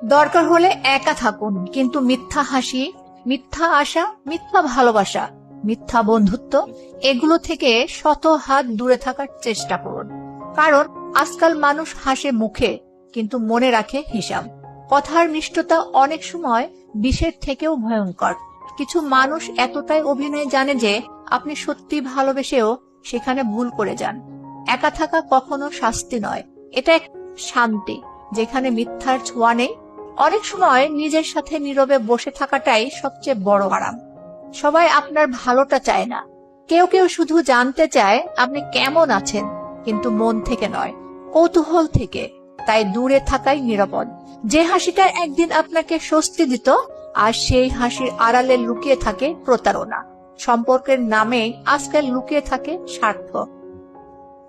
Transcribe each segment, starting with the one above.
দরকার হলে একা থাকুন, কিন্তু মিথ্যা হাসি, মিথ্যা আশা, মিথ্যা ভালোবাসা, মিথ্যা বন্ধুত্ব, এগুলো থেকে শত হাত দূরে থাকার চেষ্টা করুন। কারণ আজকাল মানুষ হাসে মুখে, কিন্তু মনে রাখে হিসাব। কথার মিষ্টতা অনেক সময় বিষের থেকেও ভয়ঙ্কর। কিছু মানুষ এতটাই অভিনয় জানে যে আপনি সত্যি ভালোবেসেও সেখানে ভুল করে যান। একা থাকা কখনো শাস্তি নয়, এটা এক শান্তি, যেখানে মিথ্যার ছোঁয়া নেই। অনেক সময় নিজের সাথে নীরবে বসে থাকাটাই সবচেয়ে বড় আরাম। সবাই আপনার ভালোটা চায় না, কেউ কেউ শুধু জানতে চায় আপনি কেমন আছেন, কিন্তু মন থেকে নয়, কৌতূহল থেকে। তাই দূরে থাকাই নিরাপদ। যে হাসিটা একদিন আপনাকে স্বস্তি দিত, আর সেই হাসির আড়ালে লুকিয়ে থাকে প্রতারণা। সম্পর্কের নামে আজকাল লুকিয়ে থাকে স্বার্থ।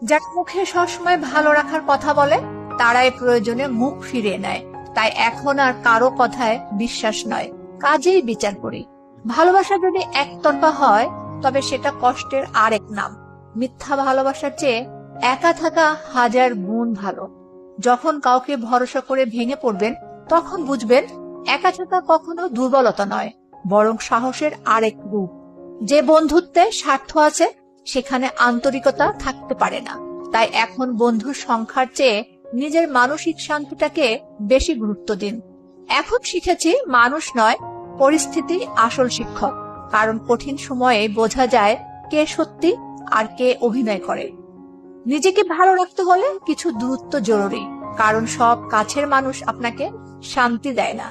যারা মুখে সবসময় ভালো রাখার কথা বলে, তারাই প্রয়োজনে মুখ ফিরিয়ে নেয়। তাই এখন আর কারো কথায় বিশ্বাস নয়, কাজেই বিচার করি। ভালোবাসা যদি একতরফা হয়, তবে সেটা কষ্টের আরেক নাম। মিথ্যা ভালোবাসার চেয়ে একা থাকা হাজার গুণ ভালো। যখন কাউকে ভরসা করে ভেঙে পড়বেন, তখন বুঝবেন একা থাকা কখনো দুর্বলতা নয়, বরং সাহসের আরেক রূপ। যে বন্ধুত্বে স্বার্থ আছে, সেখানে আন্তরিকতা থাকতে পারে না। তাই এখন বন্ধুর সংখ্যার চেয়ে নিজের মানসিক শান্তিটাকে বেশি গুরুত্ব দিন। এখন শিখেছি, মানুষ নয়, পরিস্থিতি আসল শিক্ষক। কারণ কঠিন সময়ে বোঝা যায় কে সত্যি আর কে অভিনয় করে। নিজেকে ভালো রাখতে হলে কিছু দূরত্ব জরুরি, কারণ সব কাছের মানুষ আপনাকে শান্তি দেয় না,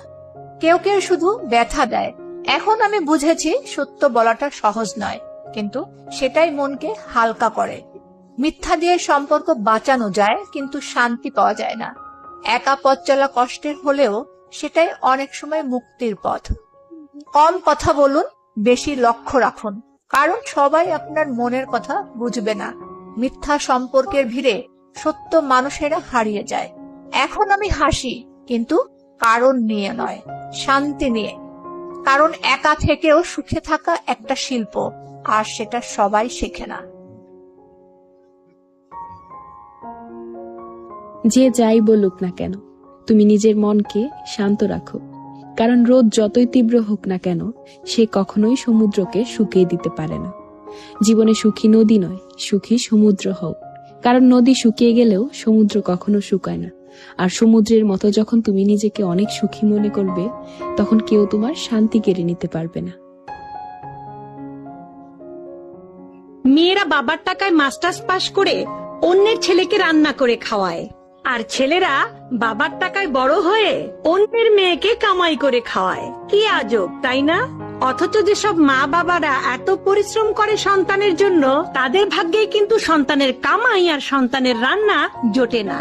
কেউ কেউ শুধু ব্যথা দেয়। এখন আমি বুঝেছি, সত্য বলাটা সহজ নয়, কিন্তু সেটাই মনকে হালকা করে। মিথ্যা দিয়ে সম্পর্ক বাঁচানো যায়, কিন্তু শান্তি পাওয়া যায় না। একা পথ চলা কষ্টের হলেও সেটাই অনেক সময় মুক্তির পথ। কম কথা বলুন, বেশি লক্ষ্য রাখুন, কারণ সবাই আপনার মনের কথা বুঝবে না। মিথ্যা সম্পর্কের ভিড়ে সত্য মানুষেরা হারিয়ে যায়। এখন আমি হাসি, কিন্তু কারণ নিয়ে নয়, শান্তি নিয়ে। কারণ একা থেকেও সুখে থাকা একটা শিল্প, আর সেটা সবাই শেখে না। যে যাই বলুক না কেন, তুমি নিজের মনকে শান্ত রাখো। কারণ রোদ যতই তীব্র হোক না কেন, সে কখনোই সমুদ্রকে শুকিয়ে দিতে পারে না। জীবনে সুখী নদী নয়, সুখী সমুদ্র হও। কারণ নদী শুকিয়ে গেলেও সমুদ্র কখনো শুকায় না। আর সমুদ্রের মতো যখন তুমি নিজেকে অনেক সুখী মনে করবে, তখন কেউ তোমার শান্তি কেড়ে নিতে পারবে না। মেয়েরা বাবার টাকায় মাস্টার্স পাশ করে অন্যের ছেলেকে রান্না করে খাওয়ায়, আর ছেলেরা বাবার টাকায় বড় হয়ে অন্যের মেয়েকে কামাই করে খাওয়ায়। কি আজব, তাই না? অথচ যেসব মা বাবারা এত পরিশ্রম করে সন্তানের জন্য, তাদের ভাগ্যেই কিন্তু সন্তানের কামাই আর সন্তানের রান্না জোটে না।